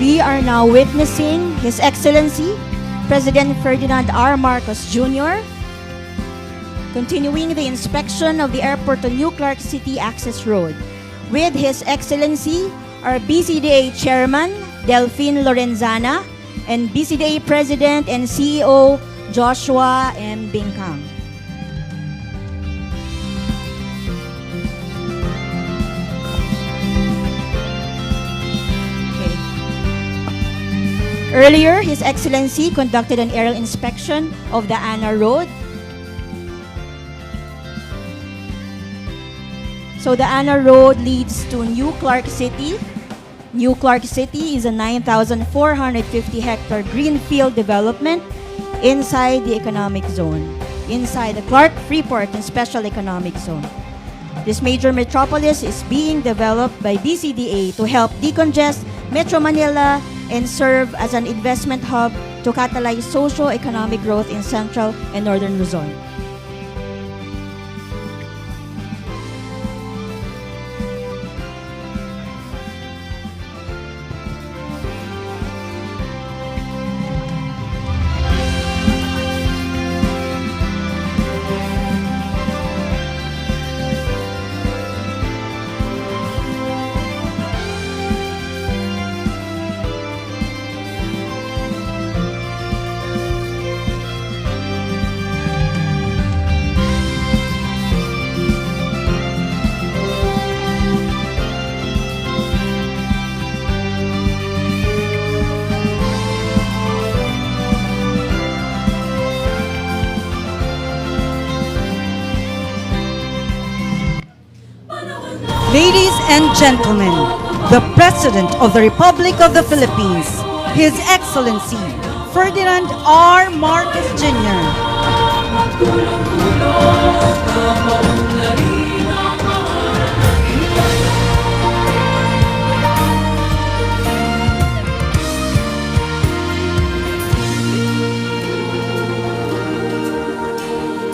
We are now witnessing His Excellency President Ferdinand R. Marcos Jr. continuing the inspection of the airport on New Clark City Access Road with His Excellency our BCDA Chairman Delphine Lorenzana and BCDA President and CEO Joshua M. Bingkang. Earlier, His Excellency conducted an aerial inspection of the Anna Road. So the Anna Road leads to New Clark City. New Clark City is a 9,450-hectare greenfield development inside the economic zone, inside the Clark, Freeport, and Special Economic Zone. This major metropolis is being developed by BCDA to help decongest Metro Manila and serve as an investment hub to catalyze socio-economic growth in Central and Northern Luzon. Ladies and gentlemen, the President of the Republic of the Philippines, His Excellency Ferdinand R. Marcos Jr.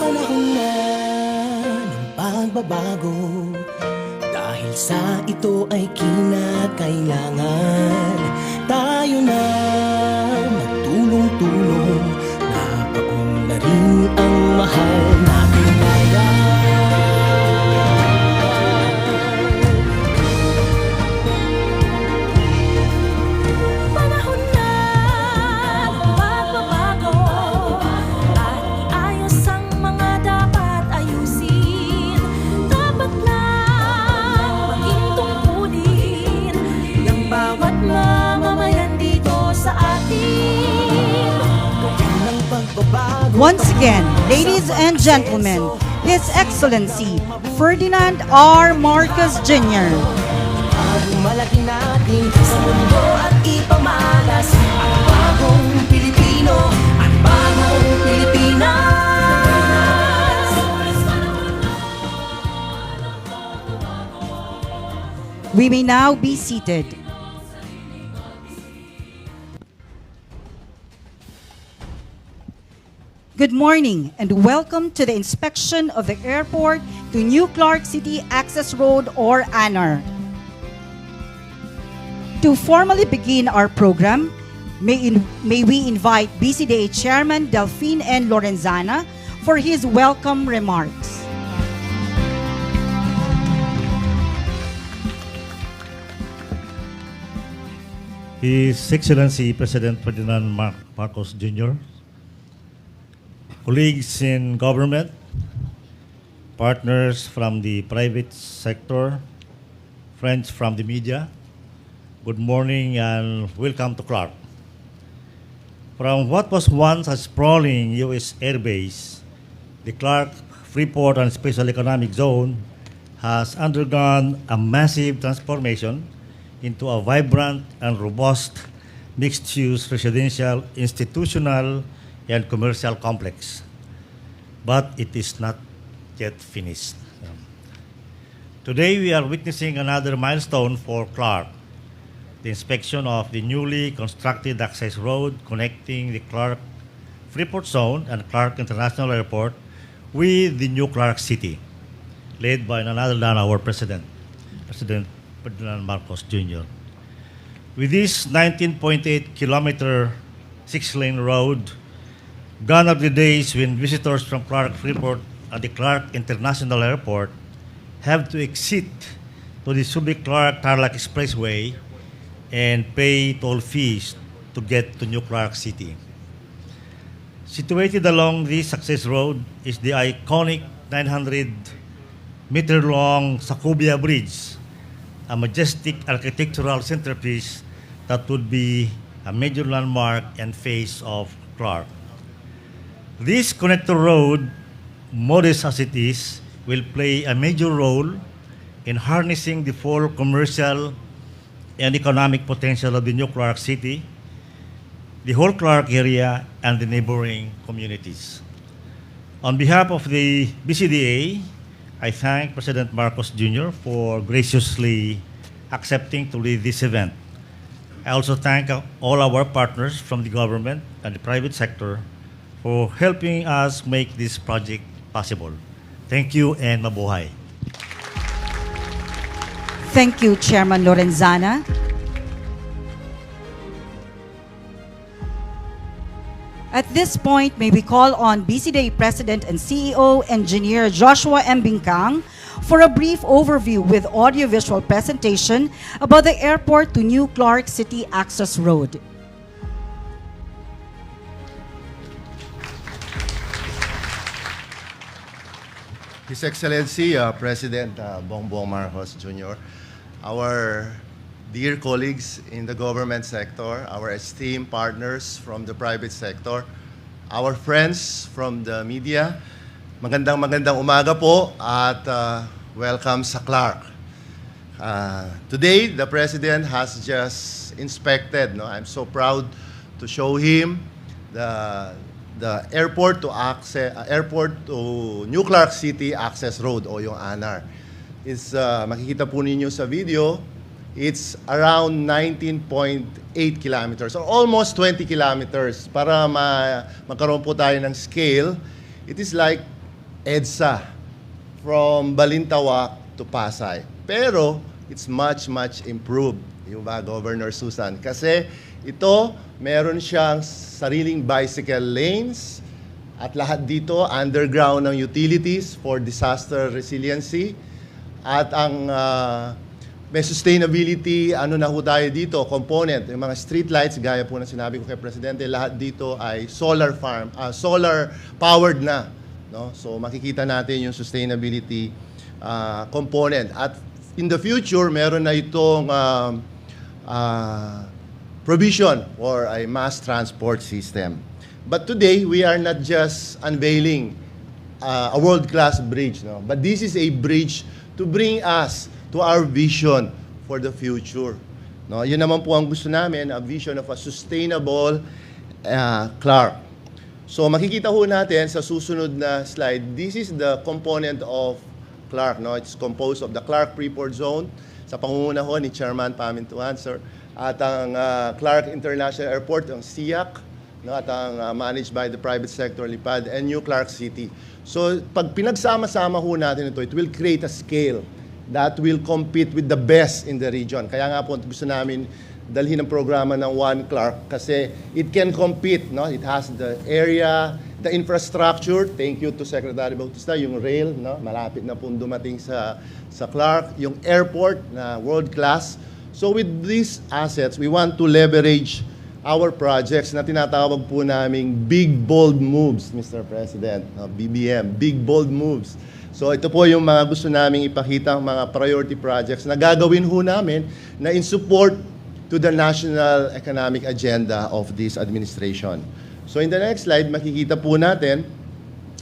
Panahon na ng pagbabago. Dahil sa ito ay kinakailangan tayo na magtulong-tulong. Napaunlarin ang mahal nating bayan. Panahon na ng pagbabago at iayos ang mga dapat ayusin. Dapat lang bawat mamamayan dito sa atin. Once again, ladies and gentlemen, His Excellency Ferdinand R. Marcos Jr. Malaki natin sa mundo at ipamalas ang bagong Pilipino at bagong Pilipinas. We may now be seated. Good morning and welcome to the inspection of the airport to New Clark City Access Road or ANR. To formally begin our program, may we invite BCDA Chairman Delphine N. Lorenzana for his welcome remarks. His Excellency President Ferdinand Marcos Jr., colleagues in government, partners from the private sector, friends from the media, good morning and welcome to Clark. From what was once a sprawling U.S. airbase, the Clark, Freeport, and Special Economic Zone has undergone a massive transformation into a vibrant and robust mixed-use residential, institutional, and commercial complex. But it is not yet finished. Today we are witnessing another milestone for Clark, the inspection of the newly constructed access road connecting the Clark Freeport Zone and Clark International Airport with the New Clark City, led by none other than our President Ferdinand Marcos Jr. With this 19.8-kilometer six-lane road, gone are the days when visitors from Clark Freeport at the Clark International Airport have to exit to the Subic-Clark-Tarlac Expressway and pay toll fees to get to New Clark City. Situated along this access road is the iconic 900-meter-long Sacubia Bridge, a majestic architectural centerpiece that would be a major landmark and face of Clark. This connector road, modest as it is, will play a major role in harnessing the full commercial and economic potential of the new Clark City, the whole Clark area, and the neighboring communities. On behalf of the BCDA, I thank President Marcos Jr. for graciously accepting to lead this event. I also thank all our partners from the government and the private sector for helping us make this project possible. Thank you and mabuhay. Thank you, Chairman Lorenzana. At this point, may we call on BCDA President and CEO, Engineer Joshua M. Bincang, for a brief overview with audiovisual presentation about the airport to New Clark City Access Road. His Excellency President Bongbong Marcos Jr., our dear colleagues in the government sector, our esteemed partners from the private sector, our friends from the media, magandang umaga po at welcome sa Clark. Today, the President has just inspected, I'm so proud to show him the airport to New Clark City Access Road o yung ANAR. Is makikita po ninyo sa video, it's around 19.8 kilometers or almost 20 kilometers. Para magkaroon po tayo ng scale, it is like EDSA from Balintawak to Pasay. Pero it's much improved, yung ba, Governor Susan? Kasi ito, meron siyang sariling bicycle lanes at lahat dito underground ng utilities for disaster resiliency. At ang may sustainability, na ho tayo dito, component, yung mga street lights, gaya po na sinabi ko kay Presidente, lahat dito ay solar powered na. No? So makikita natin yung sustainability component. At in the future, meron na itong provision for a mass transport system. But today, we are not just unveiling a world-class bridge, but this is a bridge to bring us to our vision for the future. No, yun naman po ang gusto namin, a vision of a sustainable Clark. So makikita ho natin sa susunod na slide, this is the component of Clark. No? It's composed of the Clark Freeport Zone sa pangunguna ho ni Chairman Pamintuan, sir. At ang Clark International Airport, ang SIAC, at ang managed by the private sector, LIPAD, and New Clark City. So pag pinagsama-sama ho natin ito, it will create a scale that will compete with the best in the region. Kaya nga po gusto namin dalhin ang programa ng One Clark kasi it can compete. No? It has the area, the infrastructure. Thank you to Secretary Bautista, yung rail, malapit na pong dumating sa Clark, yung airport na world-class. So with these assets, we want to leverage our projects na tinatawag po naming Big Bold Moves, Mr. President, BBM, Big Bold Moves. So ito po yung mga gusto naming ipakita, mga priority projects na gagawin ho namin na in support to the national economic agenda of this administration. So in the next slide, makikita po natin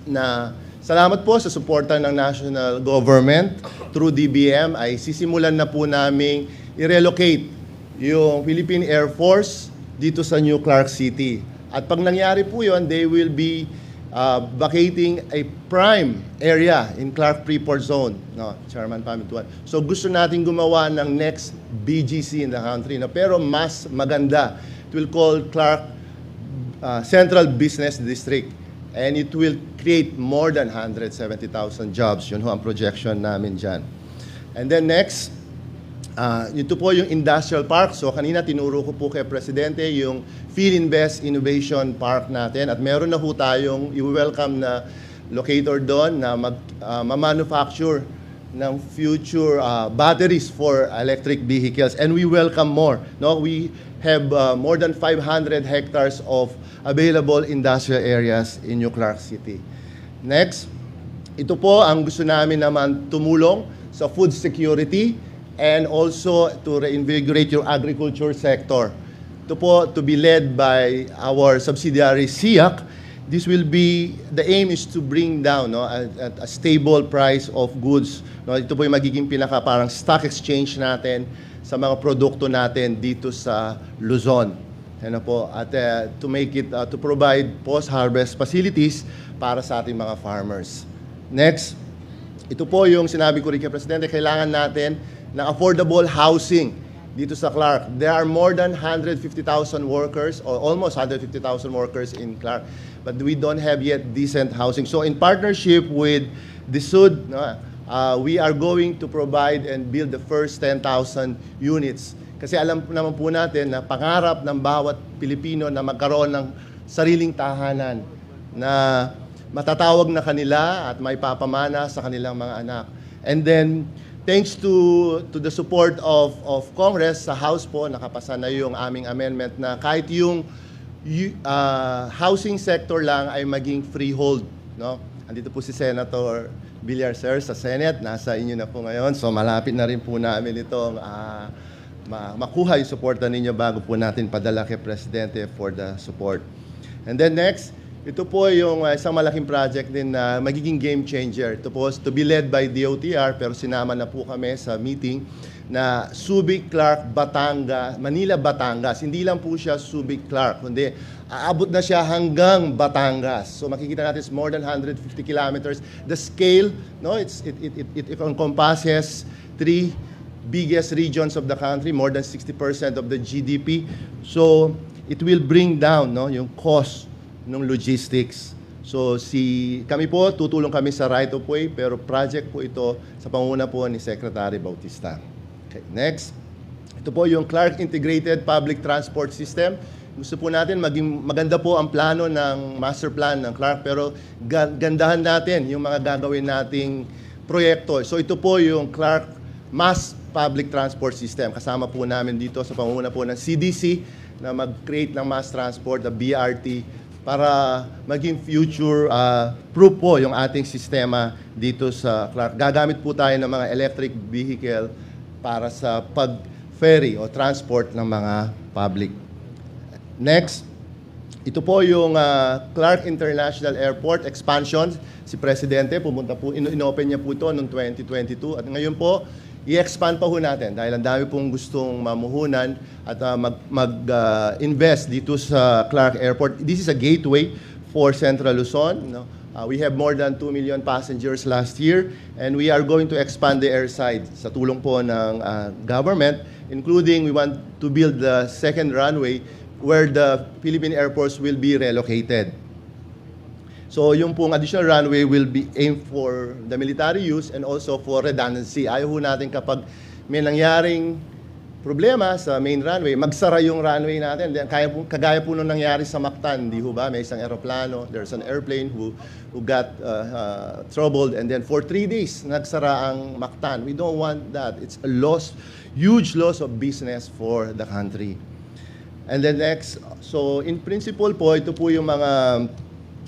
na salamat po sa suporta ng national government through DBM ay sisimulan na po naming i-relocate yung Philippine Air Force dito sa New Clark City. At pag nangyari po yun, they will be vacating a prime area in Clark Freeport Zone. No, Chairman Pamintuan. So gusto natin gumawa ng next BGC in the country. No? Pero mas maganda. It will call Clark Central Business District. And it will create more than 170,000 jobs. Yun ho ang projection namin dyan. And then next, Ito po yung industrial park. So kanina tinuro ko po kay Presidente yung PhilInvest Innovation Park natin at meron na po tayong i-welcome na locator doon na ma-manufacture ng future batteries for electric vehicles, and we welcome more. No, we have more than 500 hectares of available industrial areas in New Clark City. Next, ito po ang gusto namin naman tumulong sa food security and also to reinvigorate your agriculture sector. Ito po to be led by our subsidiary SIAC. This will be, the aim is to bring down a stable price of goods. No, ito po yung magiging pinaka parang stock exchange natin sa mga produkto natin dito sa Luzon. Ano po, at to make it, to provide post-harvest facilities para sa ating mga farmers. Next, ito po yung sinabi ko rin kay Presidente, kailangan natin ng affordable housing dito sa Clark. There are more than 150,000 workers, or almost 150,000 workers in Clark, but we don't have yet decent housing. So in partnership with the SUD, we are going to provide and build the first 10,000 units. Kasi alam naman po natin na pangarap ng bawat Pilipino na magkaroon ng sariling tahanan na matatawag na kanila at may papamana sa kanilang mga anak. And then, thanks to the support of Congress, sa House po, nakapasa na yung aming amendment na kahit yung housing sector lang ay maging freehold. No? Andito po si Senator Villar, sir, sa Senate. Nasa inyo na po ngayon. So malapit na rin po namin itong makuha yung suporta ninyo bago po natin padala kay Presidente for the support. And then next, ito po yung isang malaking project din na magiging game changer. Ito po to be led by DOTR, pero sinama na po kami sa meeting na Subic, Clark, Batangas, Manila, Batangas. Hindi lang po siya Subic, Clark, kundi aabot na siya hanggang Batangas. So makikita natin it's more than 150 kilometers. The scale, no, it encompasses 3 biggest regions of the country, more than 60% of the GDP. So it will bring down, no, yung cost ng logistics. So kami po, tutulong kami sa right of way, pero project po ito sa panguna po ni Secretary Bautista. Okay, next. Ito po yung Clark Integrated Public Transport System. Gusto po natin maging maganda po ang plano ng master plan ng Clark, pero gandahan natin yung mga gagawin nating proyekto. So ito po yung Clark Mass Public Transport System. Kasama po namin dito sa panguna po ng CDC na mag-create ng mass transport, the BRT, para maging future proof po yung ating sistema dito sa Clark. Gagamit po tayo ng mga electric vehicle para sa pag-ferry o transport ng mga public. Next, ito po yung Clark International Airport expansion. Si Presidente pumunta po, inopen niya po ito noong 2022 at ngayon po i-expand pa ho natin dahil ang dami pong gustong mamuhunan at mag-invest dito sa Clark Airport. This is a gateway for Central Luzon. No? We have more than 2 million passengers last year and we are going to expand the airside sa tulong po ng government, including we want to build the second runway where the Philippine airports will be relocated. So yung pong additional runway will be aimed for the military use and also for redundancy. Ayaw ho natin kapag may nangyaring problema sa main runway, magsara yung runway natin. Kagaya po nung nangyari sa Mactan, di ho ba? May isang aeroplano, there's an airplane who got troubled and then for 3 days nagsara ang Mactan. We don't want that. It's a loss, huge loss of business for the country. And then next, so in principle po, ito po yung mga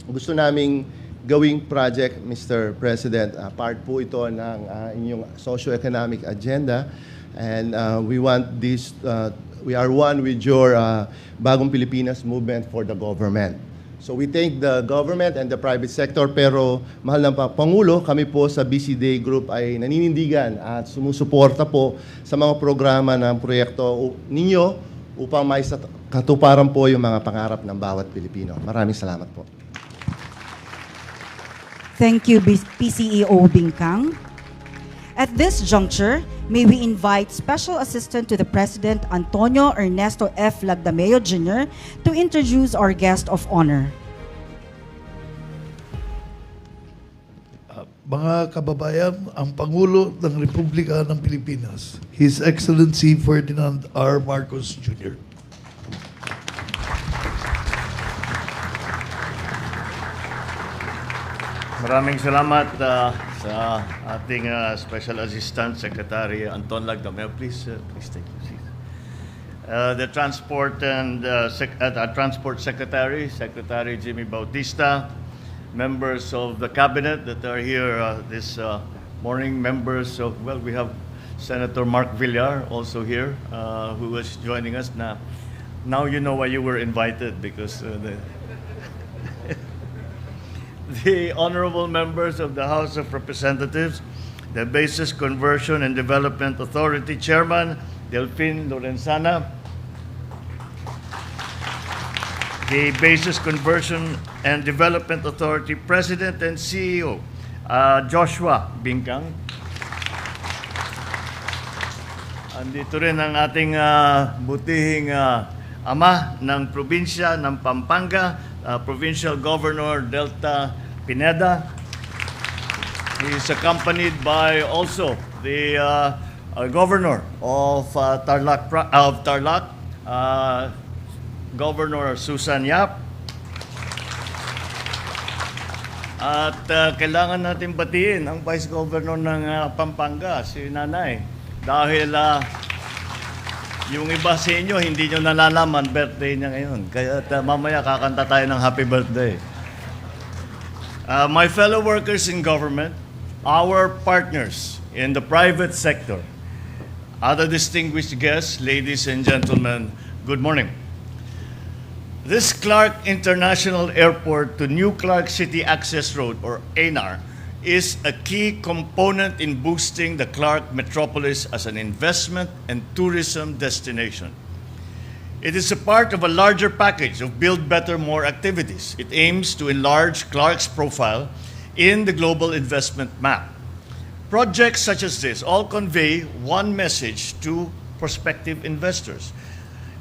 gusto naming gawing project, Mr. President. Part po ito ng inyong socio-economic agenda. And we want this, we are one with your Bagong Pilipinas movement for the government. So we thank the government and the private sector, pero mahal ng Pangulo, kami po sa BCDA Group ay naninindigan at sumusuporta po sa mga programa ng proyekto ninyo upang may katuparan po yung mga pangarap ng bawat Pilipino. Maraming salamat po. Thank you, PCEO Bingkang. At this juncture, may we invite Special Assistant to the President Antonio Ernesto F. Lagdameo Jr. to introduce our guest of honor. mga kababayan, ang Pangulo ng Republika ng Pilipinas, His Excellency Ferdinand R. Marcos Jr. Maraming salamat sa ating Special Assistant Secretary Anton Lagda. May I please take your seat. The Transport and Transport Secretary, Secretary Jimmy Bautista, members of the Cabinet that are here this morning, members of, well, we have Senator Mark Villar also here, who is joining us now. Now you know why you were invited, because the honorable members of the House of Representatives, the Basis Conversion and Development Authority Chairman, Delphine Lorenzana, the Basis Conversion and Development Authority President and CEO, Joshua Bingkang. Andito rin ang ating butihing ama ng probinsya ng Pampanga, Provincial Governor Delta Pineda. He is accompanied by also the Governor of Tarlac, Governor Susan Yap. At kailangan natin batiin ang Vice Governor ng Pampanga, si Nanay. Dahil yung iba sa inyo, hindi nyo nalalaman birthday niya ngayon. Kaya mamaya kakanta tayo ng happy birthday. My fellow workers in government, our partners in the private sector, other distinguished guests, ladies and gentlemen, good morning. This Clark International Airport to New Clark City Access Road, or ANAR, is a key component in boosting the Clark metropolis as an investment and tourism destination. It is a part of a larger package of Build Better More activities. It aims to enlarge Clark's profile in the global investment map. Projects such as this all convey one message to prospective investors.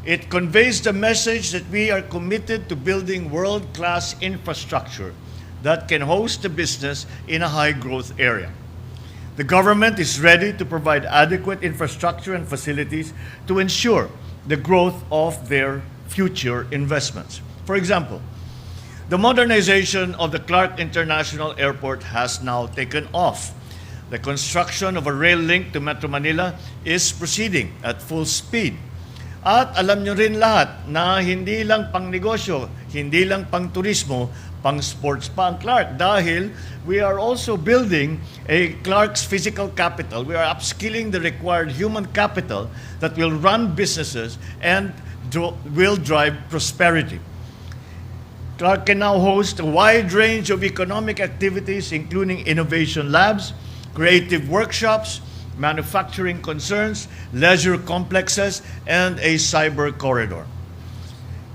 It conveys the message that we are committed to building world-class infrastructure that can host a business in a high-growth area. The government is ready to provide adequate infrastructure and facilities to ensure the growth of their future investments. For example, the modernization of the Clark International Airport has now taken off. The construction of a rail link to Metro Manila is proceeding at full speed. At alam nyo rin lahat na hindi lang pang negosyo, hindi lang pang turismo, pang sports pa ang Clark, dahil we are also building a Clark's physical capital. We are upskilling the required human capital that will run businesses and will drive prosperity. Clark can now host a wide range of economic activities, including innovation labs, creative workshops, manufacturing concerns, leisure complexes, and a cyber corridor.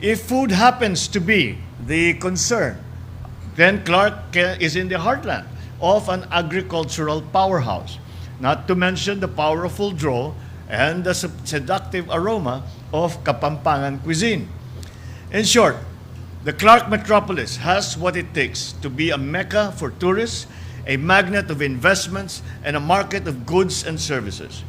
If food happens to be the concern, then Clark is in the heartland of an agricultural powerhouse, not to mention the powerful draw and the seductive aroma of Kapampangan cuisine. In short, the Clark metropolis has what it takes to be a mecca for tourists, a magnet of investments, and a market of goods and services.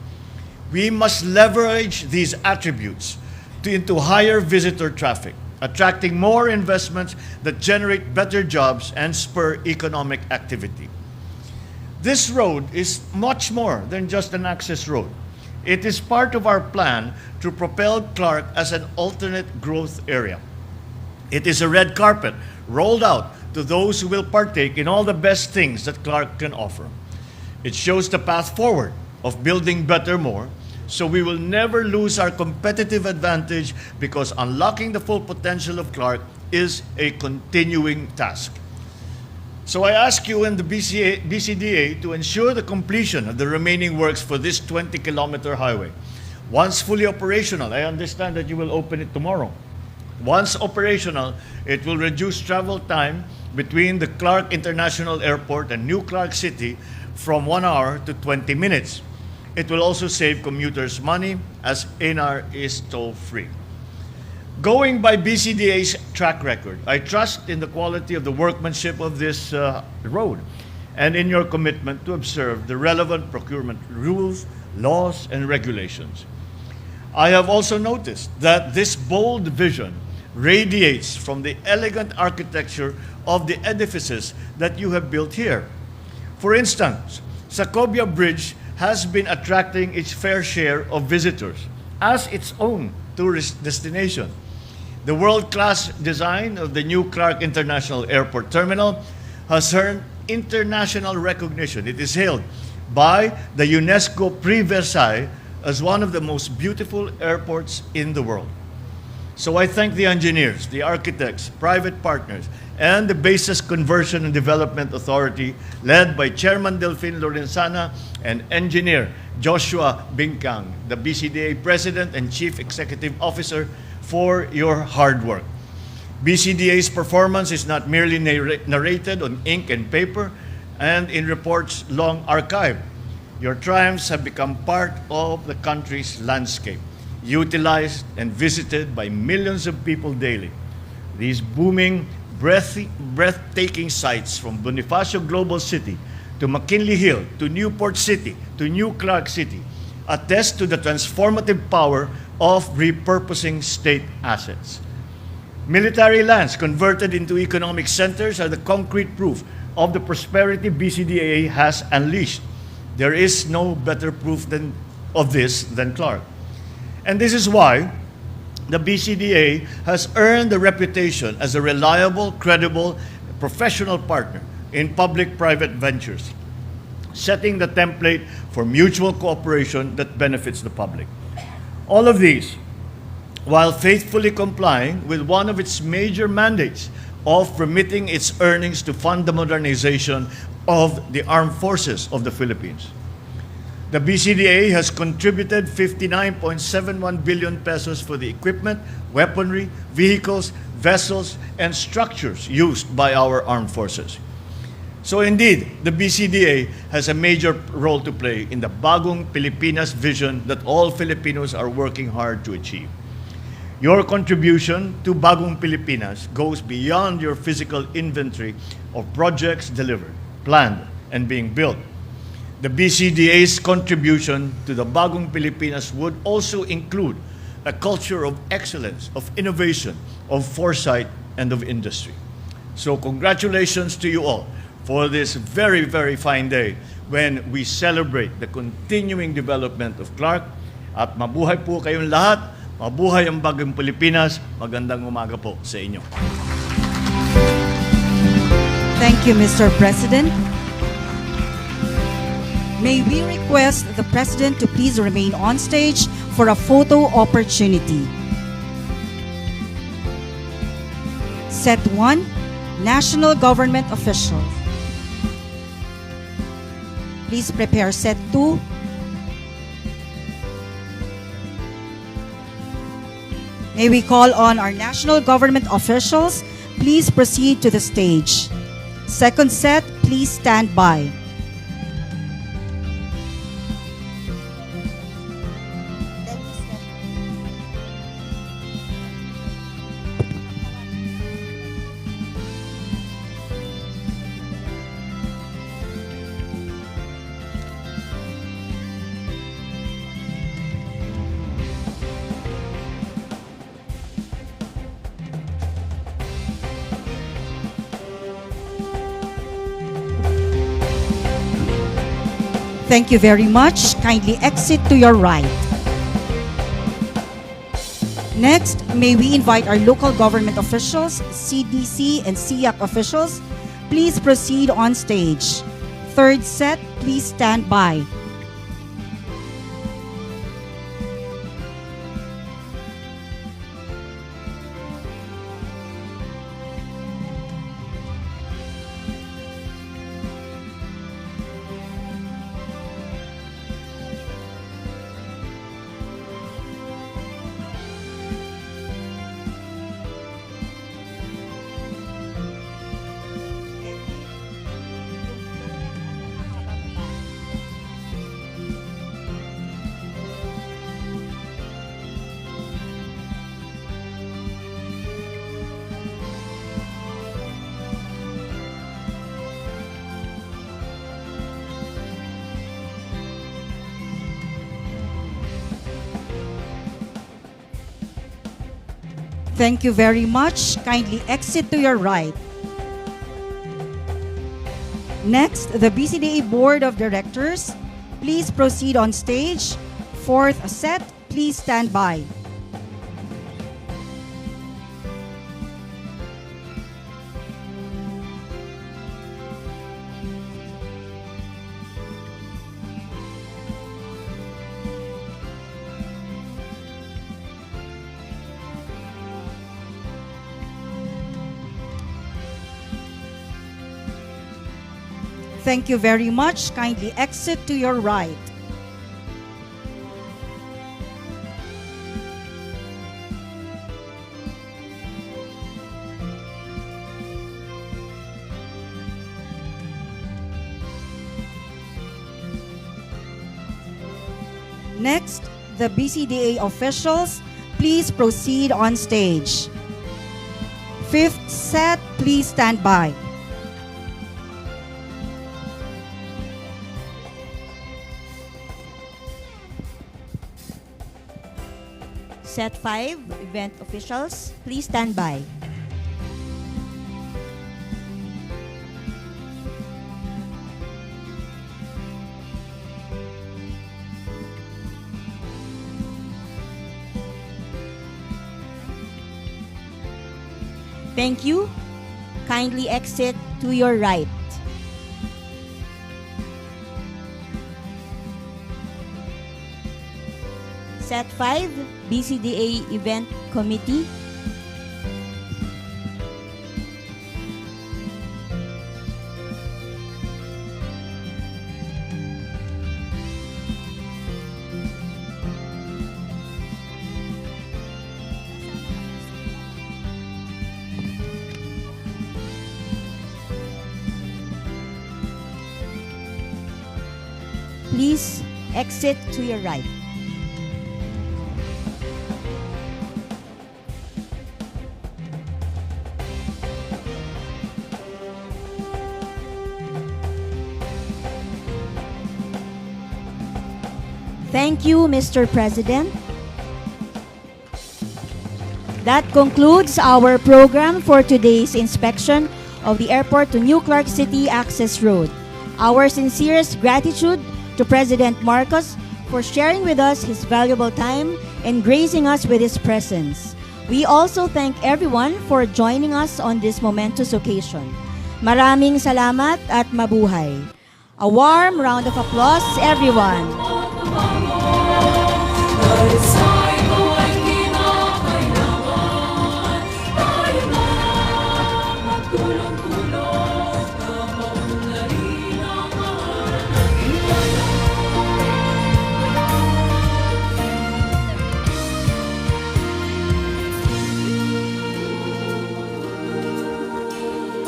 We must leverage these attributes into higher visitor traffic, attracting more investments that generate better jobs and spur economic activity. This road is much more than just an access road. It is part of our plan to propel Clark as an alternate growth area. It is a red carpet rolled out to those who will partake in all the best things that Clark can offer. It shows the path forward of building better more, so we will never lose our competitive advantage, because unlocking the full potential of Clark is a continuing task. So I ask you and the BCDA to ensure the completion of the remaining works for this 20-kilometer highway. Once fully operational, I understand that you will open it tomorrow. Once operational, it will reduce travel time between the Clark International Airport and New Clark City from 1 hour to 20 minutes. It will also save commuters money, as ANAR is toll-free. Going by BCDA's track record, I trust in the quality of the workmanship of this road. and in your commitment to observe the relevant procurement rules, laws, and regulations. I have also noticed that this bold vision radiates from the elegant architecture of the edifices that you have built here. For instance, Sacobia Bridge has been attracting its fair share of visitors as its own tourist destination. The world-class design of the new Clark International Airport Terminal has earned international recognition. It is hailed by the UNESCO Prix Versailles as one of the most beautiful airports in the world. So I thank the engineers, the architects, private partners, and the Basis Conversion and Development Authority led by Chairman Delfin Lorenzana and Engineer Joshua Bincang, the BCDA President and Chief Executive Officer, for your hard work. BCDA's performance is not merely narrated on ink and paper and in reports long archived. Your triumphs have become part of the country's landscape, utilized and visited by millions of people daily. These booming, breathtaking sites from Bonifacio Global City to McKinley Hill to Newport City to New Clark City attest to the transformative power of repurposing state assets. Military lands converted into economic centers are the concrete proof of the prosperity BCDA has unleashed. There is no better proof of this than Clark. And this is why the BCDA has earned the reputation as a reliable, credible, professional partner in public-private ventures, setting the template for mutual cooperation that benefits the public. All of these, while faithfully complying with one of its major mandates of remitting its earnings to fund the modernization of the armed forces of the Philippines. The BCDA has contributed 59.71 billion pesos for the equipment, weaponry, vehicles, vessels, and structures used by our armed forces. So indeed, the BCDA has a major role to play in the Bagong Pilipinas vision that all Filipinos are working hard to achieve. Your contribution to Bagong Pilipinas goes beyond your physical inventory of projects delivered, planned, and being built. The BCDA's contribution to the Bagong Pilipinas would also include a culture of excellence, of innovation, of foresight, and of industry. So congratulations to you all for this very, very fine day when we celebrate the continuing development of Clark. At mabuhay po kayong lahat. Mabuhay ang Bagong Pilipinas. Magandang umaga po sa inyo. Thank you, Mr. President. May we request the President to please remain on stage for a photo opportunity. Set 1, National Government Officials. Please prepare set 2. May we call on our national government officials. Please proceed to the stage. Second set, please stand by. Thank you very much. Kindly exit to your right. Next, may we invite our local government officials, CDC and SIAC officials. Please proceed on stage. Third set, please stand by. Thank you very much. Kindly exit to your right. Next, the BCDA Board of Directors. Please proceed on stage. Fourth set, please stand by. Thank you very much. Kindly exit to your right. Next, the BCDA officials, please proceed on stage. Fifth set, please stand by. Set 5, event officials, please stand by. Thank you. Kindly exit to your right. Set 5, BCDA Event Committee. Please exit to your right. Thank you, Mr. President. That concludes our program for today's inspection of the airport to New Clark City Access Road. Our sincerest gratitude to President Marcos for sharing with us his valuable time and gracing us with his presence. We also thank everyone for joining us on this momentous occasion. Maraming salamat at mabuhay. A warm round of applause, everyone.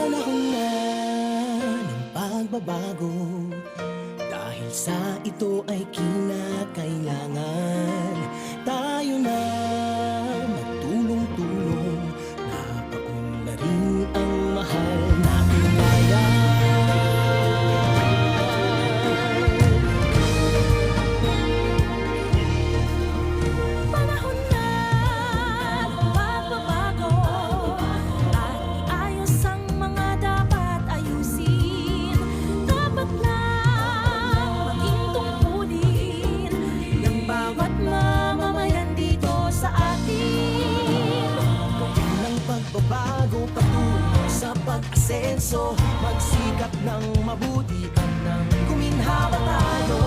Panahon na ng pagbabago, dahil sa ito ay kinakailangan tayo na magtulong-tulong, napaunlarin ang mahal nating bayan. Panahon na ng pagbabago at iayos ang mga dapat ayusin. Dapat lang maging tungkulin ng bawat mamamayan dito sa atin. Ng pagbabago patungo sa pag-asenso, magsikap ng mabuti at ng guminhawa tayo.